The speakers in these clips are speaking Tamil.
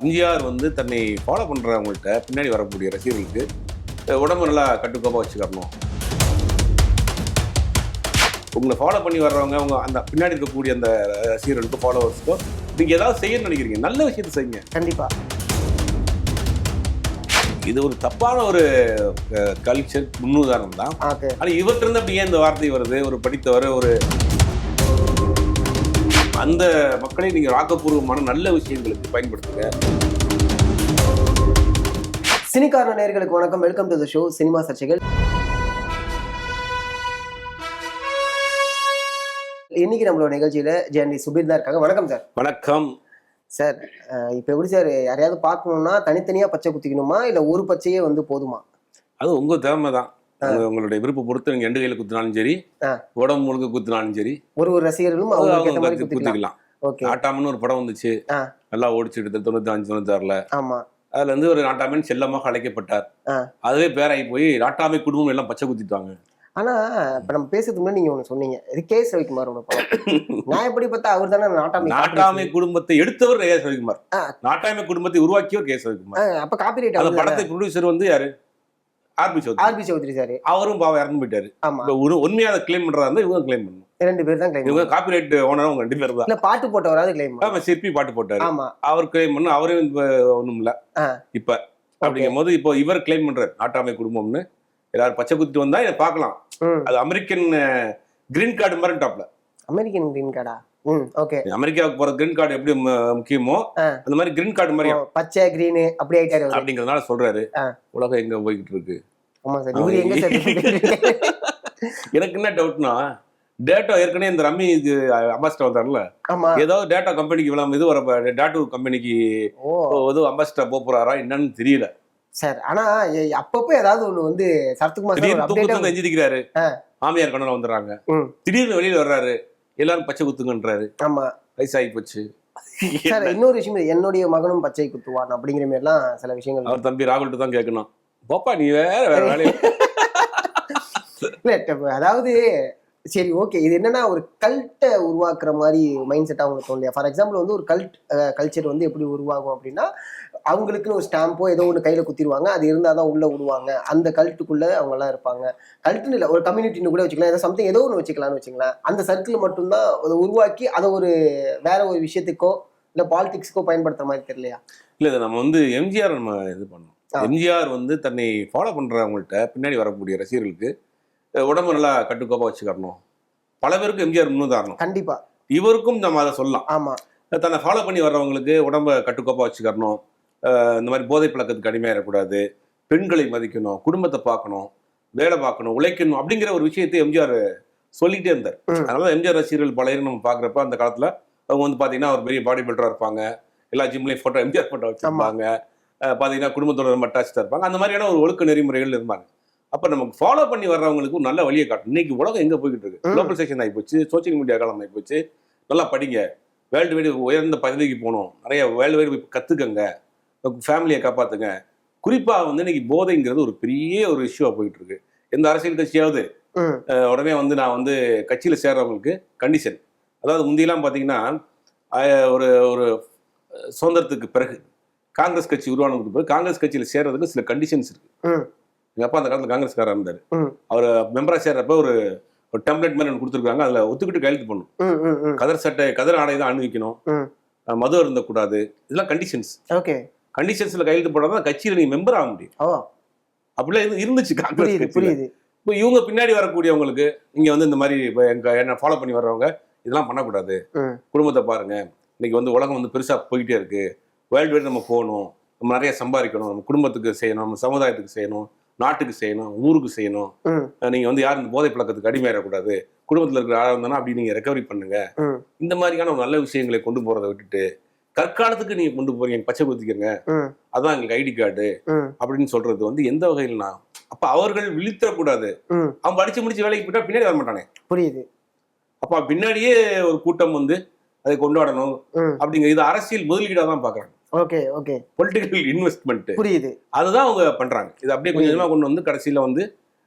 எம்ஜிஆர் வந்து தன்னை ஃபாலோ பண்ணுறவங்கள்ட்ட பின்னாடி வரக்கூடிய ரசிகர்களுக்கு உடம்பு நல்லா கட்டுக்கோப்பாக வச்சுக்கணும். உங்களை ஃபாலோ பண்ணி வர்றவங்க அவங்க அந்த பின்னாடி இருக்கக்கூடிய அந்த ரசிகர்களுக்கு ஃபாலோவர்ஸ்க்கோ நீங்கள் ஏதாவது செய்யணும்னு நினைக்கிறீங்க, நல்ல விஷயத்தை செய்யுங்க. கண்டிப்பாக இது ஒரு தப்பான ஒரு கல்ச்சர் முன்னுதாரணம் தான். ஆனால் இவர்கிட்ட இருந்து அப்படி ஏன் இந்த வார்த்தை வருது? ஒரு படித்தவர், ஒரு அந்த மக்களை நீங்கள் ஆக்கப்பூர்வமான நல்ல விஷயங்களுக்கு பயன்படுத்துங்க. சினிகார்னர் நேயர்களுக்கு வணக்கம். Welcome to the show cinema சர்ச்சைகள். இன்னைக்கு நம்மளோட நிகழ்ச்சியில ஜெயந்தி சுபீர் தான் இருக்காங்க. வணக்கம் சார். வணக்கம் சார். இப்போ எப்படி சார், யாரையாவது பார்க்கணும்னா தனித்தனியா பச்சை குத்திக்கணுமா இல்லை ஒரு பச்சையே வந்து போதுமா? அது உங்க திறமை தான். உங்களுடைய விருப்பம் பொறுத்து நீங்க 2 கையில குத்தினாலும் சரி, உடம்பு முழுக்க குத்தினாலும் சரி, ஒரு ரசிகர்களும் குத்திக்கலாம். நாட்டாமன்னு ஒரு படம் வந்துச்சு, நல்லா ஓடிச்சு 95 96ல. ஆமா, அதுல இருந்து ஒரு நாட்டாமன் செல்லமாக அழைக்கப்பட்டார். அதுவே பேராகி போய் நாட்டாமை குடும்பம் எல்லாம் பச்சை குத்திட்டாங்க. ஆனா இப்ப நம்ம பேசுறதுக்கு முன்னாடி நீங்க ஒண்ணு சொன்னீங்க, இது கேஸ் ரவிக்குமாரோட படம். நான் எப்படி பார்த்தா அவர் தானே நாட்டாமை குடும்பத்தை எடுத்தவர் கேஸ் ரவிக்குமார், நாட்டாமை குடும்பத்தை உருவாக்கியவர் கேஸ் ரவிக்குமார். அப்ப காப்பிரைட் அந்த படத்தை ப்ரொடியூசர் வந்து யாரு? R B Choudhary sir. அவரும் பாவம் இறந்து போயிட்டாரு. உண்மையா அதை கிளைம் பண்றதா இருந்தா இவங்க கிளைம் பண்ணணும். 2 பேர் தான் கிளைம். இவங்க காப்பிரைட் ஓனர், அவங்க 2 பேர் தான். இல்ல பாட்டு போட்டவராது கிளைம் பண்ணணும். ஆமா, சிற்பி பாட்டு போட்டாரு. ஆமா, அவர் கிளைம் பண்ணணும். அவரும் ஒண்ணும் இல்ல இப்ப. அப்படிங்கும் போது இப்போ இவர் கிளைம் பண்றாரு நாட்டாமை குடும்பம்னு. எல்லாரும் பச்சை குத்திட்டு வந்தா இதை பார்க்கலாம். அது அமெரிக்கன் கிரீன் கார்டு மாதிரி டாப்ல. அமெரிக்கன் கிரீன் கார்டா? ஓகே. அமெரிக்காவுக்கு போற கிரீன் கார்டு எப்படி முக்கியமோ அந்த மாதிரி கிரீன் கார்டு மாதிரி பச்சை கிரீன் அப்படி ஆயிட்டாரு அப்படிங்கறதுனால சொல்றாரு. உலகம் எங்க போய்கிட்டு இருக்கு? ஆமா சார். இவரு எங்க சார்? எனக்கு என்ன டவுட்னா, டேட்டா ஏற்கனவே இந்த ரம்மி அம்பாசிடர் வந்தார்ல, ஏதாவது டேட்டா கம்பெனிக்கு விளாம இது வர டேட்டா கம்பெனிக்கு ஏதோ அம்பாசிடர் போறாரா என்னன்னு தெரியல சார். ஆனா அப்பப்போ ஏதாவது ஒண்ணு வந்து தூக்கத்துல எஞ்சிருக்கிறாரு. மாமியார் கண்ணல வந்துடுறாங்க, திடீர்னு வெளியில வர்றாரு, எல்லாரும் பச்சை குத்துங்கன்றாரு. ஆமா, வயசாகி போச்சு. இன்னொரு விஷயம், என்னுடைய மகனும் பச்சை குத்துவான் அப்படிங்கிற மாதிரி எல்லாம் சில விஷயங்கள் அவர் தம்பி ராகுல்ட்டு தான் கேட்கணும். போப்பா நீ வேற வேலையை அதாவது சரி ஓகே, இது என்னன்னா ஒரு கல்ட்டை உருவாக்குற மாதிரி மைண்ட் செட் அவங்களுக்கு தோணலையா? ஃபார் எக்ஸாம்பிள் வந்து ஒரு கல்ச்சர் வந்து எப்படி உருவாகும் அப்படின்னா, அவங்களுக்குன்னு ஒரு ஸ்டாம்போ ஏதோ ஒன்று கையில குத்திடுவாங்க, அது இருந்தால் தான் உள்ள விடுவாங்க. அந்த கல்ட்டுக்குள்ள அவங்க எல்லாம் இருப்பாங்க. கல்ட்டுன்னு இல்லை, ஒரு கம்யூனிட்டின்னு கூட வச்சுக்கலாம், ஏதோ சம்திங் ஏதோ ஒன்று வச்சுக்கலாம்னு வச்சுக்கலாம். அந்த சர்க்கிள் மட்டும்தான் அதை உருவாக்கி அதை ஒரு வேற ஒரு விஷயத்துக்கோ இல்லை பாலிடிக்ஸ்க்கோ பயன்படுத்துற மாதிரி தெரியலையா? இல்லை, இதை நம்ம வந்து எம்ஜிஆர் நம்ம இது பண்ணோம். எம்ஜிஆர் வந்து தன்னை ஃபாலோ பண்றவங்கள்ட்ட பின்னாடி வரக்கூடிய ரசிகர்களுக்கு உடம்பு நல்லா கட்டுக்கோப்பா வச்சுக்கணும். பல பேருக்கு எம்ஜிஆர் முன்னுதாரணம். கண்டிப்பா இவருக்கும் நம்ம அதை சொல்லலாம். ஆமா, தன்னை ஃபாலோ பண்ணி வர்றவங்களுக்கு உடம்ப கட்டுக்கோப்பா வச்சுக்கணும். இந்த மாதிரி போதை பழக்கத்துக்கு அடிமையாயிடக்கூடாது, பெண்களை மதிக்கணும், குடும்பத்தை பார்க்கணும், வேலை பார்க்கணும், உழைக்கணும் அப்படிங்கிற ஒரு விஷயத்தை எம்ஜிஆர் சொல்லிட்டே இருந்தார். அதனால எம்ஜிஆர் ரசிகர்கள் பலரும் நம்ம பாக்குறப்ப அந்த காலத்துல அவங்க வந்து பாத்தீங்கன்னா ஒரு பெரிய பாடி பில்டரா இருப்பாங்க, எல்லா ஜிம்லயும் போட்டோ எம்ஜிஆர் போட்டோ வச்சிருப்பாங்க, பாத்தீங்கன்னா குடும்பத்தோட ரொம்ப அட்டாச்சா இருப்பாங்க. அந்த மாதிரியான ஒரு ஒழுக்க நெறிமுறைகள் இருந்தாங்க. அப்ப நமக்கு ஃபாலோ பண்ணி வர்றவங்களுக்கு நல்ல வழியை காட்டும். இன்னைக்கு உலகம் எங்க போய்கிட்டு இருக்கு? குளோபலைசேஷன் ஆகி போச்சு, சோசியல் மீடியா காலம் ஆகி போச்சு. நல்லா படிங்க, வேர்ல்டு வைடு உயர்ந்த பதவிக்கு போகணும், நிறைய வேர்ல்டு வைடு கத்துக்கங்க, ஃபேமிலியை காப்பாத்துங்க. குறிப்பா வந்து இன்னைக்கு போதைங்கிறது ஒரு பெரிய ஒரு இஷ்யூவா போயிட்டு இருக்கு. எந்த அரசியல் கட்சியாவது உடனே வந்து நான் வந்து கட்சியில சேர்றவங்களுக்கு கண்டிஷன், அதாவது முந்தியெல்லாம் பாத்தீங்கன்னா ஒரு ஒரு சுதந்திரத்துக்கு பிறகு காங்கிரஸ் கட்சி உருவானதுக்கு பிறகு காங்கிரஸ் கட்சியில சேர்றதுக்கு சில கண்டிஷன்ஸ் இருக்கு. எங்க அப்பா அந்த காலத்துல காங்கிரஸ்காரா இருந்தாரு. அவர் மெம்பரா சேர்றப்ப ஒரு டெம்ப்ளேட் மாதிரி ஒன்று கொடுத்துருக்காங்க, அதுல ஒத்துக்கிட்டு கையெழுத்து பண்ணும். கதர் சட்டை கதர் ஆடை தான் அணிவிக்கணும், மது இருந்தக்கூடாது, இதெல்லாம் கண்டிஷன்ஸ். கண்டிஷன்ஸ்ல கையெழுத்து போடாதான் கட்சியில நீங்க மெம்பர் ஆக முடியும். அப்படிலாம் இருந்துச்சு காங்கிரஸ் கட்சியில. இப்போ இவங்க பின்னாடி வரக்கூடியவங்களுக்கு நீங்க வந்து இந்த மாதிரி என்ன ஃபாலோ பண்ணி வர்றவங்க இதெல்லாம் பண்ணக்கூடாது, குடும்பத்தை பாருங்க, இன்னைக்கு வந்து உலகம் வந்து பெருசா போயிட்டே இருக்கு, வேர்ல்டு வைடு நம்ம போகணும், நம்ம நிறைய சம்பாதிக்கணும், நம்ம குடும்பத்துக்கு செய்யணும், நம்ம சமுதாயத்துக்கு செய்யணும், நாட்டுக்கு செய்யணும், ஊருக்கு செய்யணும், நீங்க வந்து யாரும் இந்த போதை பழக்கத்துக்கு அடிமையிடக்கூடாது, குடும்பத்துல இருக்கிற ஆளா இருந்தாலும் அப்படி நீங்க ரெக்கவரி பண்ணுங்க. இந்த மாதிரியான ஒரு நல்ல விஷயங்களை கொண்டு போறதை விட்டுட்டு கற்காலத்துக்கு நீங்க கொண்டு போறீங்க, பச்சை குத்திக்கங்க, அதான் எங்களுக்கு ஐடி கார்டு அப்படின்னு சொல்றது வந்து எந்த வகையில்னா, அப்ப அவர்கள் விழித்தரக்கூடாது. அவன் படிச்சு முடிச்சு வேலைக்கு போயிட்டா பின்னாடி வர மாட்டானே. புரியுது. அப்ப பின்னாடியே ஒரு கூட்டம் வந்து அதை கொண்டாடணும் அப்படிங்கிற இது அரசியல் முதலீடா தான் பாக்குறாங்க. Okay okay, political investment. புரியுது. அதுதான் அவங்க பண்றாங்க. இது அப்படியே கொஞ்சம் கொஞ்சமா கொண்டு வந்து கடைசியில வந்து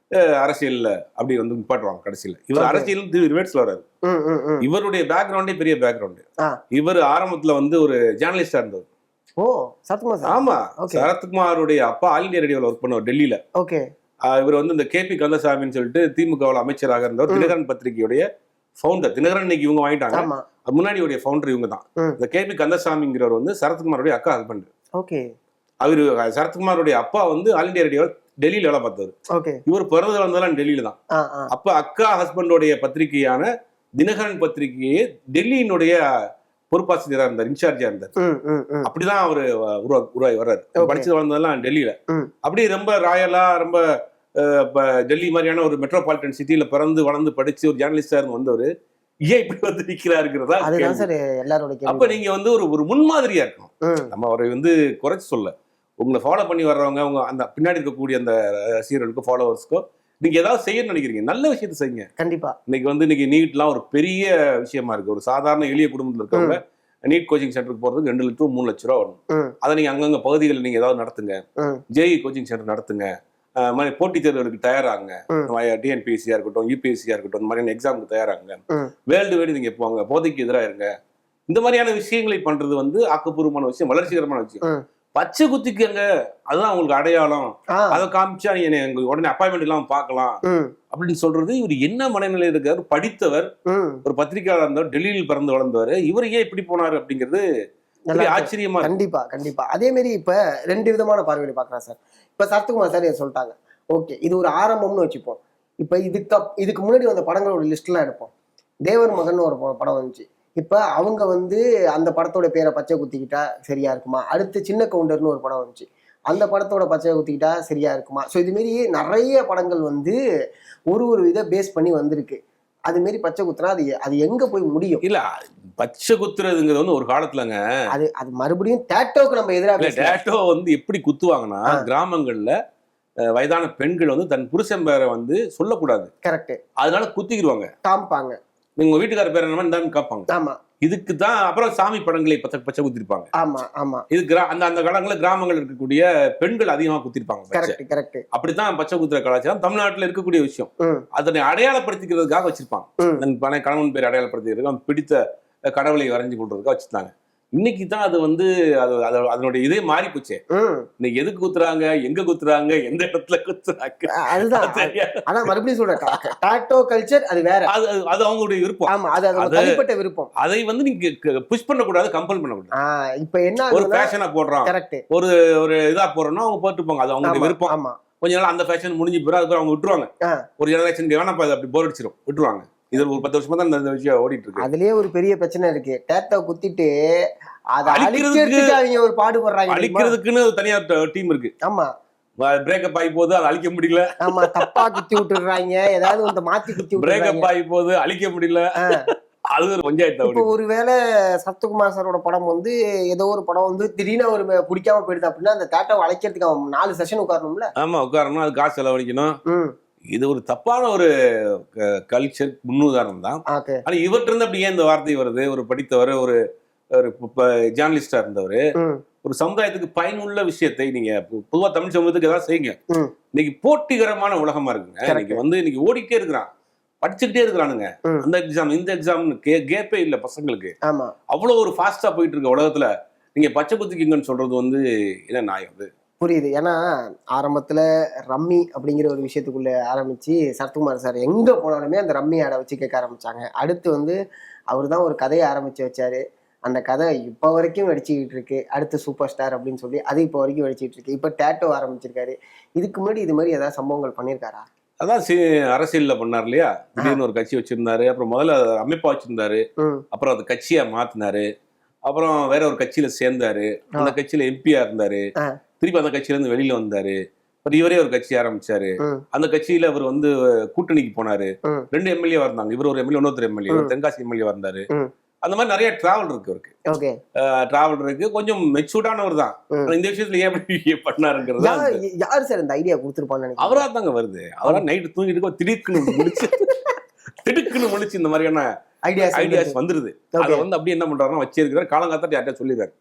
அரசியல்ல அப்படி வந்து நிப்பாட்டுவாங்க. கடைசியில இவர் அரசியல் ரிவர்ஸ்ல வர்றாரு. இவருடைய பேக்ரவுண்டே பெரிய பேக்ரவுண்டு. இவர் ஆரம்பத்துல வந்து ஒரு ஜேர்னலிஸ்டா இருந்தவர். ஓ சரத்குமார் சார். ஆமா, ஓகே சரத்குமாருடைய அப்பா ஆல் இந்தியா ரேடியோல ஒர்க் பண்ணுவார் டெல்லியில. ஓகே. இவர் வந்து இந்த கேபி கந்தசாமின்னு சொல்லிட்டு திமுகவில் அமைச்சராக இருந்தவர். தினகரன் பத்திரிகையுடைய ஃபவுண்டர். தினகரன் இன்னைக்கு இவங்க வாங்கிட்டாங்க, ஆமா. முன்னாடியுடைய ஃபவுண்டர் இவங்க தான். இந்த கேபி கந்தசாமிங்கிறவர் வந்து சரத்குமாருடைய அக்கா ஹஸ்பண்ட். ஓகே. அவரு சரத்குமாருடைய அப்பா வந்து ஆல் இந்தியா ரேடியோ டெல்லியில வேலை பார்த்தவர். ஓகே. இவர் பிறந்து வளர்ந்ததெல்லாம் டெல்லியில தான். அப்ப அக்கா ஹஸ்பண்டோடைய பத்திரிகையான தினகரன் பத்திரிகையே டெல்லியினுடைய பொறுப்பாசிரியராக இருந்தார், இன்சார்ஜா இருந்தார். அப்படிதான் அவரு உருவாகி வர்றாரு. படிச்சு வளர்ந்ததெல்லாம் டெல்லியில. அப்படி ரொம்ப ராயலா, ரொம்ப டெல்லி மாதிரியான ஒரு மெட்ரோபாலிட்டன் சிட்டியில பிறந்து வளர்ந்து படிச்சு ஒரு ஜேர்னலிஸ்டா இருந்து வந்தவர் ஏன் இப்படி வந்து நிக்கிறாருங்கிறதா. அப்ப நீங்க வந்து ஒரு முன்மாதிரியா இருக்கணும். நம்ம அவரை வந்து குறைச்சு சொல்ல, உங்களை ஃபாலோ பண்ணி வர்றவங்க, உங்க அந்த பின்னாடி இருக்கக்கூடிய அந்த ரசிகர்களுக்கோ ஃபாலோவர்ஸ்க்கோ நீங்க ஏதாவது செய்யணும்னு நினைக்கிறீங்க, நல்ல விஷயத்தை செய்யுங்க. கண்டிப்பா. இன்னைக்கு நீட்லாம் ஒரு பெரிய விஷயமா இருக்கு. ஒரு சாதாரண எளிய குடும்பத்தில் இருக்கவங்க நீட் கோச்சிங் சென்டருக்கு போறதுக்கு 2 லட்சம் 3 லட்ச ரூபா வரும். அதை நீங்க அங்கங்க பகுதிகளில் நீங்க ஏதாவது நடத்துங்க. ஜேஇ கோச்சிங் சென்டர் நடத்துங்க. மாதிரி போட்டித் தேர்வுகளுக்கு தயாராங்க. டிஎன்பிஎஸ்சியா இருக்கட்டும், யூபிஎஸ்சியா இருக்கட்டும், இந்த மாதிரியான எக்ஸாமுக்கு தயாராங்க. வேர்ல்டு வைடு நீங்க போங்க, போதைக்கு எதிராக இருங்க. இந்த மாதிரியான விஷயங்களை பண்றது வந்து ஆக்கப்பூர்வமான விஷயம், வளர்ச்சிகரமான விஷயம். பச்சை குத்திக்கங்க, அதுதான் உங்களுக்கு அடையாளம். அதை காமிச்சா நீங்க உடனே அப்பாயின்மெண்ட் இல்லாம பாக்கலாம் அப்படின்னு சொல்றது. இவர் என்ன மனநிலையில் இருக்காரு? படித்தவர், ஒரு பத்திரிகையாளர் இருந்தவர், டெல்லியில் பிறந்து வளர்ந்தவர். இவர் ஏன் இப்படி போனாரு அப்படிங்கிறது ஆச்சரியமா. கண்டிப்பா கண்டிப்பா. அதே மாதிரி இப்ப 2 விதமான பார்வையை பாக்குறேன் சார். இப்ப சரத்குமார் சார் சொல்லிட்டாங்க, ஓகே இது ஒரு ஆரம்பம்னு வச்சுப்போம். இப்ப இதுக்கு முன்னாடி வந்த படங்களோட லிஸ்ட் எல்லாம் எடுப்போம். தேவர் மகன் ஒரு படம் வந்துச்சு. இப்ப அவங்க வந்து அந்த படத்தோட பேரை பச்சை குத்திக்கிட்டா சரியா இருக்குமா? அடுத்து சின்ன கவுண்டர்னு ஒரு படம் வந்துச்சு, அந்த படத்தோட பச்சை குத்திக்கிட்டா சரியா இருக்குமா? ஸோ இது மாரி நிறைய படங்கள் வந்து ஒரு இதை பேஸ் பண்ணி வந்திருக்கு. அது மாரி பச்சை குத்துனா அது எங்க போய் முடியும்? இல்ல, பச்சை குத்துறதுங்கிறது வந்து ஒரு காலத்துலங்க அது மறுபடியும் டேட்டோக்கு நம்ம எதிராக. டேட்டோ வந்து எப்படி குத்துவாங்கன்னா, கிராமங்கள்ல வயதான பெண்கள் வந்து தன் புருஷன் பேரை வந்து சொல்லக்கூடாது. கரெக்ட். அதனால குத்திக்கிடுவாங்க, காமிப்பாங்க. நீங்க வீட்டுக்கார பேர் என்ன காப்பாங்க. ஆமா. இதுக்கு தான் அப்புறம் சாமி படங்களை பச்சை குத்திருப்பாங்க. ஆமா ஆமா. இது அந்த காலங்களில் கிராமங்கள் இருக்கக்கூடிய பெண்கள் அதிகமா குத்திருப்பாங்க. அப்படித்தான் பச்சை குத்துற கலாச்சாரம் தமிழ்நாட்டில் இருக்கக்கூடிய விஷயம். அதனை அடையாளப்படுத்திக்கிறதுக்காக வச்சிருப்பாங்க. பழைய கணவன் பேர் அடையாளப்படுத்திக்கிறதுக்கு பிடித்த கடவுளை வரைஞ்சு கொள்றதுக்காக வச்சிருந்தாங்க. இன்னைக்கு தான் அது வந்து அதனுடைய இதே மாறி போச்சு. இன்னைக்கு எதுக்கு குத்துறாங்க, எங்க குத்துறாங்க, எந்த இடத்துல குத்துறாங்க, அதுதான். ஆனா மறுபடியும் சொல்றேன், டாட்டோ கல்ச்சர் அது வேற. அது அவங்களுடைய விருப்பம். ஆமா, அது தனிப்பட்ட விருப்பம். அதை வந்து நீங்க புஷ் பண்ண கூடாது, கம்பல் பண்ண கூடாது. இப்ப என்ன ஒரு ஃபேஷனா போடுறோம், ஒரு இதா போறோம்னா அவங்க போட்டு போங்க, அது அவங்களுடைய விருப்பம். ஆமா. கொஞ்ச நாள் அந்த ஃபேஷன் முடிஞ்சு போயிடும், அதுக்கப்புறம் அவங்க விட்டுருவாங்க. ஒரு ஜெனரேஷனுக்கு வேணா அப்படி போர் அடிச்சிடும், விட்டுருவாங்க. இது ஒரு 10 வருஷமா தான் இந்த விஷயம் ஓடிட்டு இருக்கு. அதுலயே ஒரு பெரிய பிரச்சனை இருக்கு. டேட்டோ குத்திட்டு அதை அழிக்கிறதுக்கு அவங்க ஒரு பாடுபடுறாங்க. அழிக்கிறதுக்குன்னு தனியார் டீம் இருக்கு. ஆமா. பிரேக்கப் ஆகி போகுது, அதை அழிக்க முடியல. ஆமா, தப்பா குத்தி விட்டுறாங்க, ஏதாவது வந்து மாத்தி குத்தி விட்டு பிரேக்கப் ஆகி போகுது, அழிக்க முடியல. அது ஒரு பஞ்சாயத்து. இப்போ ஒருவேளை சரத்குமார் சாரோட படம் வந்து ஏதோ ஒரு படம் வந்து திடீர்னு ஒரு பிடிக்காம போயிடுது அப்படின்னா அந்த டேட்டோவை அழைக்கிறதுக்கு அவன் 4 செஷன் உட்காரணும்ல. ஆமா, உட்காரணும், அது காசு செலவழிக்கணும். இது ஒரு தப்பான ஒரு கல்ச்சர் முன்னுதாரணம் தான். ஆனா இவர்கிட்ட இருந்து அப்படி ஏன் இந்த வார்த்தை வருது? ஒரு படித்தவர், ஒரு ஜேர்னலிஸ்டா இருந்தவர், ஒரு சமுதாயத்துக்கு பயனுள்ள விஷயத்தை நீங்க பொதுவா தமிழ் சமூகத்துக்கு ஏதாவது செய்யுங்க. இன்னைக்கு போட்டிகரமான உலகமா இருக்குங்க. இன்னைக்கு ஓடிட்டே இருக்கிறான், படிச்சுக்கிட்டே இருக்கிறானுங்க. அந்த எக்ஸாம் இந்த எக்ஸாம் கேப்பே இல்ல பசங்களுக்கு. அவ்வளவு ஒரு ஃபாஸ்டா போயிட்டு இருக்க உலகத்துல நீங்க பச்சை குத்திக்கிங்கன்னு சொல்றது வந்து என்ன நியாயம்? அது புரியுது. ஏன்னா ஆரம்பத்துல ரம்மி அப்படிங்கிற ஒரு விஷயத்துக்குள்ள ஆரம்பிச்சு சரத்குமார் சார் எங்க போனாலுமே அந்த ரம்மி ஆடை வச்சு கேட்க ஆரம்பிச்சாங்க. அடுத்து வந்து அவர் தான் ஒரு கதையை ஆரம்பிச்சு வச்சாரு. அந்த கதை இப்போ வரைக்கும் வெடிச்சுக்கிட்டு இருக்கு. அடுத்து சூப்பர் ஸ்டார் அப்படின்னு சொல்லி அது இப்போ வரைக்கும் வெடிச்சிட்டு இருக்கு. இப்போ டேட்டோ ஆரம்பிச்சிருக்காரு. இதுக்கு முன்னாடி இது மாதிரி ஏதாவது சம்பவங்கள் பண்ணியிருக்காரா? அதான் அரசியல்ல பண்ணார் இல்லையா? திடீர்னு ஒரு கட்சி வச்சிருந்தாரு, அப்புறம் முதல்ல அமைப்பா வச்சிருந்தாரு, அப்புறம் அது கட்சியா மாத்தினாரு, அப்புறம் வேற ஒரு கட்சியில சேர்ந்தாரு, அந்த கட்சியில எம்பியா இருந்தாரு, திருப்பி அந்த கட்சியில இருந்து வெளியில வந்தாரு, இவரே ஒரு கட்சி ஆரம்பிச்சாரு. அந்த கட்சியில அவர் வந்து கூட்டணிக்கு போனாரு. 2 எம்எல்ஏ வந்தாங்க, இவர் ஒரு எம்எல்ஏ, இன்னொருத்தர் எம்எல்ஏ, தென்காசி எம்எல்ஏ வந்தாரு. அந்த மாதிரி நிறைய டிராவல் இருக்கு அவருக்கு. டிராவல் இருக்கு. கொஞ்சம் மெச்சூர்டானவர் தான். இந்த விஷயத்துல ஏன் பண்ணாருங்கிறது யாரு சார் இந்த ஐடியா கொடுத்துருப்பாங்க? அவரா தாங்க வருது. அவரா நைட்டு தூங்கிட்டு திடுக்குன்னு முடிச்சு இந்த மாதிரியான ஐடியாஸ் வந்துருது. அதை வந்து அப்படி என்ன பண்றாருன்னா வச்சிருக்கிறார், காலங்காத்தாட்டி யார்ட்ட சொல்லிடுறாரு.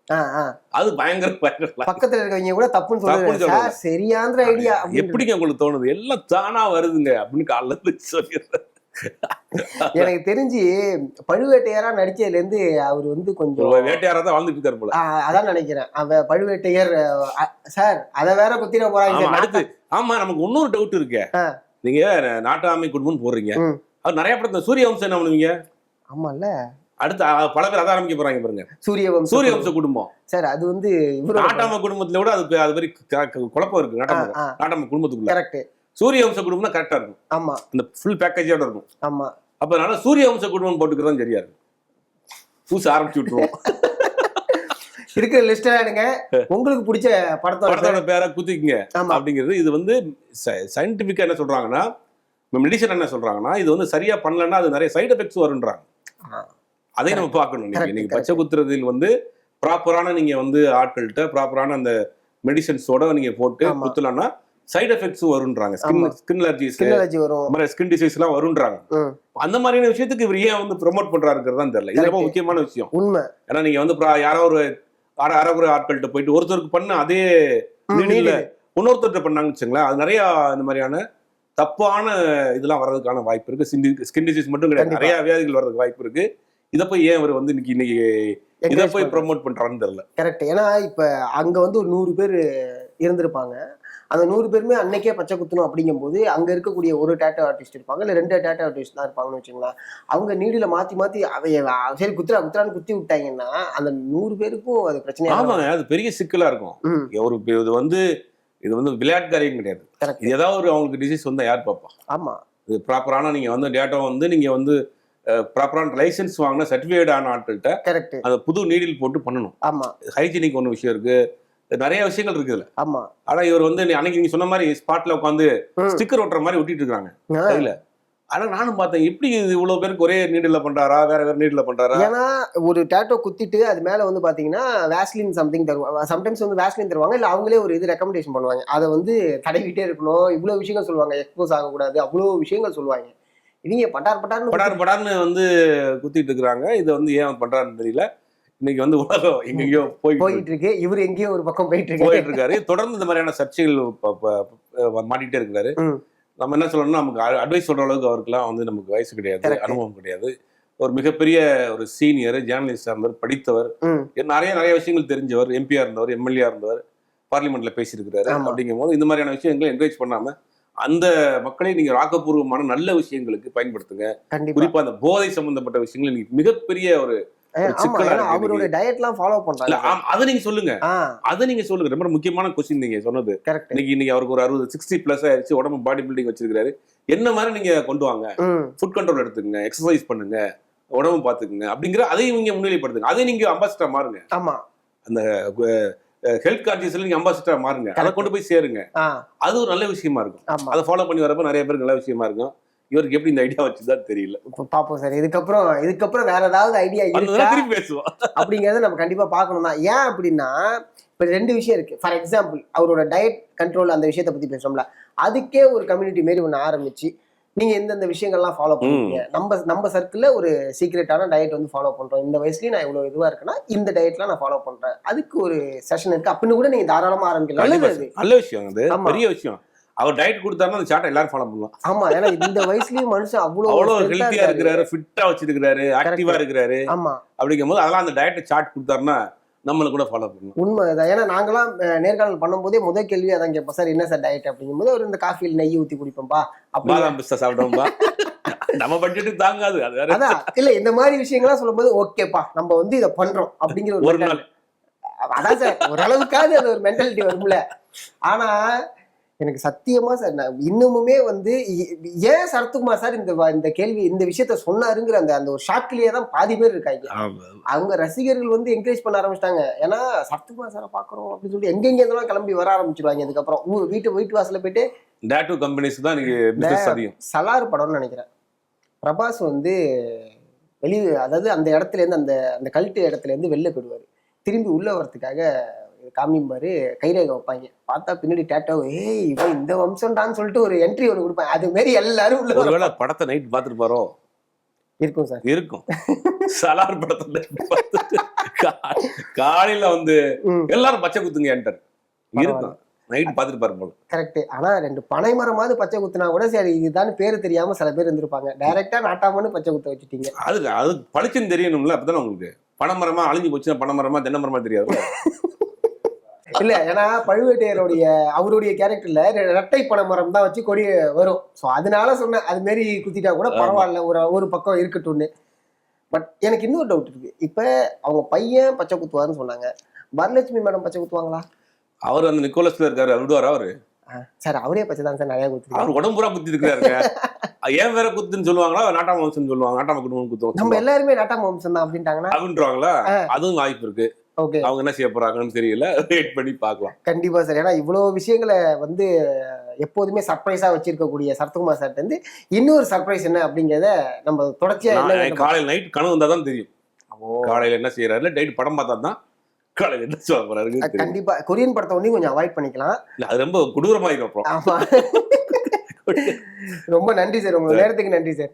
அது பயங்கர பக்கத்துல இருக்கவங்க கூட தப்புன்னு சொல்றாங்க. சரியான ஐடியா எப்படிங்க உங்களுக்கு தோணுது? எல்லாம் தானா வருதுங்க அப்படின்னு காலைல சொல்லிடுறாரு. எனக்கு தெரிஞ்சு பழுவேட்டையரா நடிச்சதுல இருந்து அவர் வந்து கொஞ்சம் வேட்டையாரா தான் வாழ்ந்துட்டு இருக்காரு போல. அதான் நினைக்கிறேன். பழுவேட்டையர் சார் அத வேற குத்திர போறாங்க ஆமா, சார். அடுத்து ஆமா நமக்கு இன்னொரு டவுட் இருக்கு. நீங்க நாட்டாமை குடும்பம் போடுறீங்க, அது நிறைய படத்துல சூரிய வம்சம் என்ன பண்ணுவீங்க? ஆமால, அடுத்து பல பேர் அதான் ஆரம்பிக்க போறாங்க பாருங்க, சூரிய வம்ச குடும்பம். சார் அது வந்து நாட்டாம குடும்பத்துல விட அது மாதிரி குழப்பம் இருக்கு நாட்டாம குடும்பத்துக்குள்ள. கரெக்ட். சூரிய வம்ச குடும்பம் தான் கரெக்டா இருக்கும். ஆமா, இந்த ஃபுல் பேக்கேஜோட இருக்கும். ஆமா, அப்ப அதனால சூரிய வம்ச குடும்பம் போட்டுக்கிறதா சரியா இருக்கும். பூச ஆரம்பிச்சு விட்டுருவோம். இருக்கிற லிஸ்ட் எடுங்க, உங்களுக்கு பிடிச்ச படத்தோட பேரை குத்திக்குங்க அப்படிங்கிறது. இது வந்து சயின்டிபிக்கா என்ன சொல்றாங்கன்னா, மெடிசன் என்ன சொல்றாங்கன்னா, இது வந்து சரியா பண்ணலன்னா அது நிறைய சைடு எஃபெக்ட்ஸ் வரும்ன்றாங்க. அதையும் நம்ம பார்க்கணும். நீங்க பச்சை குத்துறதில் வந்து ப்ராப்பரான நீங்க வந்து ஆட்கள்கிட்ட ப்ராப்பரான அந்த மெடிசன்ஸோட நீங்க போட்டு குத்தலன்னா சைடு எஃபெக்ட்ஸ் வரும்ன்றாங்க. ஸ்கின் அலர்ஜி வரும், ஸ்கின் டிசீஸ் எல்லாம் வரும்ன்றாங்க. அந்த மாதிரியான விஷயத்துக்கு இவர் ஏன் வந்து ப்ரொமோட் பண்றாருங்கிறதான் தெரியல. இது ரொம்ப முக்கியமான விஷயம். உண்மை. ஏன்னா நீங்க வந்து யாரோ ஒரு அறகுறை ஆட்கள்கிட்ட போயிட்டு ஒருத்தருக்கு பண்ண அதே நீடில இன்னொருத்தர்கிட்ட பண்ணாங்கன்னு வச்சுங்களேன், அது நிறைய இந்த மாதிரியான தப்பான இதெல்லாம் வர்றதுக்கான வாய்ப்பு இருக்கு. ஸ்கின் டிசீஸ் மட்டும் கிடையாது, நிறைய வியாதிகள் வர்றதுக்கு வாய்ப்பு இருக்கு. இதை போய் ஏன் அவர் வந்து இன்னைக்கு இதை போய் ப்ரொமோட் பண்றாருன்னு தெரியல. கரெக்ட். ஏன்னா இப்ப அங்க வந்து ஒரு 100 பேர் இருந்திருப்பாங்க. அந்த 100 பேருமே அன்னைக்கே பச்சை குத்தணும் அப்படிங்கும்போது அங்க இருக்கக்கூடிய ஒரு டேட்டோ ஆர்டிஸ்ட் இருப்பாங்க, இல்ல 2 டேட்டோ ஆர்டிஸ்ட் தான் இருப்பாங்கன்னு வச்சுங்களேன். அவங்க நீடில மாத்தி சரி குத்துறான்னு குத்தி விட்டாங்கன்னா அந்த 100 பேருக்கும் அது பிரச்சனையா. ஆமாங்க, அது பெரிய சிக்கலா இருக்கும். ஒரு இது வந்து விளையாட்டு காரியம் கிடையாது. ஏதாவது அவங்களுக்கு டிசீஸ் வந்தா யார் பாப்பா? ஆமா, இது ப்ராப்பரான நீங்க வந்து டேட்டா வந்து நீங்க வந்து ப்ராப்பரான லைசன்ஸ் வாங்கின சர்டிஃபிகேட் ஆன ஆட்கள்கிட்ட கரெக்ட் அதை புது நீடில் போட்டு பண்ணணும். ஆமா, ஹைஜீனிக் ஒன்று விஷயம் இருக்கு, நிறைய விஷயங்கள் இருக்குதுல. ஆமா, ஆனா இவர் வந்து அன்னைக்கு நீங்க சொன்ன மாதிரி ஸ்பாட்ல உட்காந்து ஸ்டிக்கர் ஒட்டுற மாதிரி ஒட்டிட்டு இருக்காங்க கையில. ஆனா நானும் பார்த்தேன், எப்படி இவ்வளவு பேருக்கு ஒரே நீடில பண்றாரா, வேற நீடில பண்றாரா? ஏன்னா ஒரு டேட்டோ குத்திட்டு அது மேல வந்து பாத்தீங்கன்னா வேஸ்லின் சம்திங் தருவாங்க. சம்டைம்ஸ் வந்து வேஸ்லின் தருவாங்க, இல்ல அவங்களே ஒரு இது ரெக்கமெண்டேஷன் பண்ணுவாங்க. அதை வந்து தடவிட்டே இருக்கணும், இவ்வளவு விஷயங்கள் சொல்லுவாங்க, எக்ஸ்போஸ் ஆகக்கூடாது, அவ்வளவு விஷயங்கள் சொல்லுவாங்க. இவங்க பட்டார்னு வந்து குத்திட்டு இருக்கிறாங்க. இதை வந்து ஏன் பண்றாருன்னு தெரியல. இன்னைக்கு வந்து உலகம் எங்கெங்கயோ போயிட்டு இருக்கு, இவர் எங்கேயோ ஒரு பக்கம் போயிட்டு இருக்காரு. தொடர்ந்து இந்த மாதிரியான சர்ச்சைகள் மாட்டிகிட்டே இருக்கிறாரு. நம்ம என்ன சொல்லணும்னா, நமக்கு அட்வைஸ் சொல்ற அளவுக்கு அவருக்குலாம் வந்து நமக்கு வயசு கிடையாது, அனுபவம் கிடையாது. ஒரு மிகப்பெரிய ஒரு சீனியர் ஜேர்னலிஸ்டா இருந்தவர், படித்தவர், நிறைய விஷயங்கள் தெரிஞ்சவர், எம்பியா இருந்தவர், எம்எல்ஏ இருந்தவர், பார்லிமெண்ட்ல பேசியிருக்கிறாரு. அப்படிங்கும் போது இந்த மாதிரியான விஷயங்களை என்கரேஜ் பண்ணாம அந்த மக்களை நீங்க ஆக்கப்பூர்வமான நல்ல விஷயங்களுக்கு பயன்படுத்துங்க. குறிப்பா அந்த போதை சம்பந்தப்பட்ட விஷயங்கள் இன்னைக்கு மிகப்பெரிய ஒரு அவரோட டயட்லாம் ஃபாலோ பண்றாங்க. அதை நீங்க சொல்லுங்க. ரொம்ப முக்கியமான கொஸ்டின் நீங்க சொன்னது. இன்னைக்கு அவருக்கு ஒரு 60+ ஆயிடுச்சு, உடம்பு பாடி பில்டிங் வச்சிருக்காரு. என்ன மாதிரி நீங்க கொண்டு வாங்க, ஃபுட் கண்ட்ரோல் எடுத்துக்கங்க, எக்ஸசைஸ் பண்ணுங்க, உடம்பு பாத்துக்குங்க அப்படிங்கிற அதையும் நீங்க முன்னிலைப்படுத்துங்க. அதை நீங்க அம்பாசிடர் மாறுங்க. ஆமா, அந்த ஹெல்த் கான்சியஸ்ல நீங்க அம்பாசிடர் மாறுங்க, அதை கொண்டு போய் சேருங்க. அது ஒரு நல்ல விஷயமா இருக்கும். அதை ஃபாலோ பண்ணி வரப்ப நிறைய பேருக்கு நல்ல விஷயமா இருக்கும். இவருக்கு எப்படி இந்த ஐடியா வச்சுதான் தெரியல. பாப்போம் சார், இதுக்கப்புறம் வேற ஏதாவது ஐடியா திருப்பி பேசுவோம் அப்படிங்கறத நம்ம கண்டிப்பா பார்க்கணும் தான். ஏன் அப்படின்னா இப்ப 2 விஷயம் இருக்கு. ஃபார் எக்ஸாம்பிள் அவரோட டயட் கண்ட்ரோல் அந்த விஷயத்தை பத்தி பேசுறோம்ல, அதுக்கே ஒரு கம்யூனிட்டி மாரி ஒன்று ஆரம்பிச்சு நீங்க எந்தெந்த விஷயங்கள்லாம் ஃபாலோ பண்ணுவீங்க, நம்ம சர்க்கிள்ல ஒரு சீக்ரெட்டான டயட் வந்து ஃபாலோ பண்றோம், இந்த வயசுலயும் நான் இவ்வளவு இதுவா இருக்குன்னா இந்த டயட்லாம் நான் ஃபாலோ பண்றேன், அதுக்கு ஒரு செஷன் இருக்கு அப்படின்னு கூட நீங்க தாராளமா ஆரம்பிக்கலாம். நல்ல விஷயம், அது பெரிய விஷயம். அவர் டயட் கொடுத்தாருன்னா அந்த சார்ட்டை எல்லாரும் ஃபாலோ பண்ணலாம். ஆமா, ஏன்னா இந்த வயசுலயும் மனுஷன் அவ்வளவு ஹெல்த்தியா இருக்கிறாரு, ஃபிட்டா வச்சிருக்காரு, ஆக்டிவா இருக்கிறாரு. ஆமா, அப்படிங்கும் போது அதெல்லாம் அந்த டயட் சார்ட் கொடுத்தாருன்னா நம்மளும் கூட ஃபாலோ பண்ணணும். உண்மைதான். ஏன்னா நாங்களாம் நேர்காணல் பண்ணும்போதே முதல் கேள்வி அதான் கேட்போம், சார் என்ன சார் டயட் அப்படிங்கும்போது ஒரு இந்த காஃபியில் நெய் ஊற்றி குடிப்போம்பா, பாதாம் பிஸ்தா சாப்பிடுவோம்பா, நம்ம பட்ஜெட்டுக்கு தாங்காது. அதான் இல்ல, இந்த மாதிரி விஷயங்கள்லாம் சொல்லும்போது ஓகேப்பா நம்ம வந்து இதை பண்றோம் அப்படிங்கிற ஒரு நாள் அதான் சார் ஓரளவுக்காவது அது ஒரு மென்டாலிட்டி வரும்ல. ஆனா எனக்கு சத்தியமா சார் நான் இன்னுமுமே வந்து ஏன் சரத்குமார் சார் இந்த கேள்வி இந்த விஷயத்த சொன்னாருங்கிற அந்த ஒரு ஷாக்லயே தான் பாதி பேர் இருக்காங்க. அவங்க ரசிகர்கள் வந்து என்கரேஜ் பண்ண ஆரம்பிச்சிட்டாங்க. ஏன்னா சரத்குமார் சாரை பாக்குறோம் அப்படின்னு சொல்லி எங்கெங்க இருந்தெல்லாம் கிளம்பி வர ஆரம்பிச்சிருவாங்க. அதுக்கப்புறம் வீட்டு வாசல போயிட்டு டாட்டூ கம்பெனிஸ் தான் சலார் படம்னு நினைக்கிறேன். பிரபாஸ் வந்து அதாவது அந்த இடத்துல இருந்து அந்த கல்ட்டு இடத்துல இருந்து வெளில போயிடுவாரு. திரும்பி உள்ள வரதுக்காக காமிப்பாரு, கைரேகை வைப்பாங்க. பார்த்தா பின்னாடி டேட்டோ, ஏய் இவன் இந்த வம்சம்டான்னு சொல்லிட்டு ஒரு என்ட்ரி ஒன்று கொடுப்பாங்க. அது மாரி எல்லாரும் உள்ள படத்தை நைட் பார்த்துட்டு போறோ இருக்கும் சார், இருக்கும். சலார் படத்துல காலையில வந்து எல்லாரும் பச்சை குத்துங்க என்டர் இருக்கும். நைட்டு பார்த்துட்டு பாரு போல. கரெக்ட். ஆனா 2 பனை மரமாவது பச்சை குத்துனா கூட சரி இதுதான் பேரு தெரியாம சில பேர் இருந்திருப்பாங்க. டைரக்டா நாட்டாமன்னு பச்சை குத்த வச்சுட்டீங்க. அது பளிச்சுன்னு தெரியணும்ல, அப்பதானே உங்களுக்கு பனைமரமா அழிஞ்சு போச்சுன்னா பனைமரமா தென்னை மரமா தெரியாது. இல்ல ஏன்னா பழுவேட்டையருடைய அவருடைய கேரக்டர்ல இரட்டை பனை மரம் தான் வச்சு கொடி வரும். ஸோ அதனால சொன்னேன் அது மாரி குத்திட்டா கூட பரவாயில்ல, ஒரு பக்கம் இருக்கட்டும்னு. பட் எனக்கு இன்னொரு டவுட் இருக்கு. இப்ப அவங்க பையன் பச்சை குத்துவாருன்னு சொன்னாங்க, வரலட்சுமி மேடம் பச்சை குத்துவாங்களா? அவர் அந்த நிக்கோலஸ்ல இருக்காரு, விடுவாரா அவரு? சார் அவரே பச்சை தான் சார் நிறைய குத்து. அவர் உடம்புறா குத்தி இருக்காருங்க. ஏன் வேற குத்துன்னு சொல்லுவாங்களா, நாட்டாம வம்சம்னு சொல்லுவாங்க, நாட்டாம குடும்பம் குத்துவோம், நம்ம எல்லாருமே நாட்டாம வம்சம் தான் அப்படின்ட்டாங்கன்னா அப்படின்றாங்களா? அதுவும் வாய்ப்பு இருக்கு. ஓகே, அவங்க என்ன செய்ய போறாங்கன்னு தெரியல, வெயிட் பண்ணி பார்க்கலாம். கண்டிப்பா சார். ஏன்னா இவ்வளவு விஷயங்களை வந்து எப்போதுமே சர்ப்ரைஸா வச்சிருக்கக்கூடிய சரத்குமார் சார் வந்து இன்னொரு சர்ப்ரைஸ் என்ன அப்படிங்கிறத நம்ம தொடர்ச்சியா காலையில் நைட் கனவு வந்தா தான் தெரியும். காலையில என்ன செய்யறாரு, நைட் படம் பார்த்தா தான் காலையில என்ன சொல்ல போறாரு. கண்டிப்பா கொரியன் படத்தை ஒன்றையும் கொஞ்சம் அவாய்ட் பண்ணிக்கலாம். அது ரொம்ப கொடூரமாயிரும். ஆமா. ரொம்ப நன்றி சார், உங்க நேரத்துக்கு நன்றி சார்.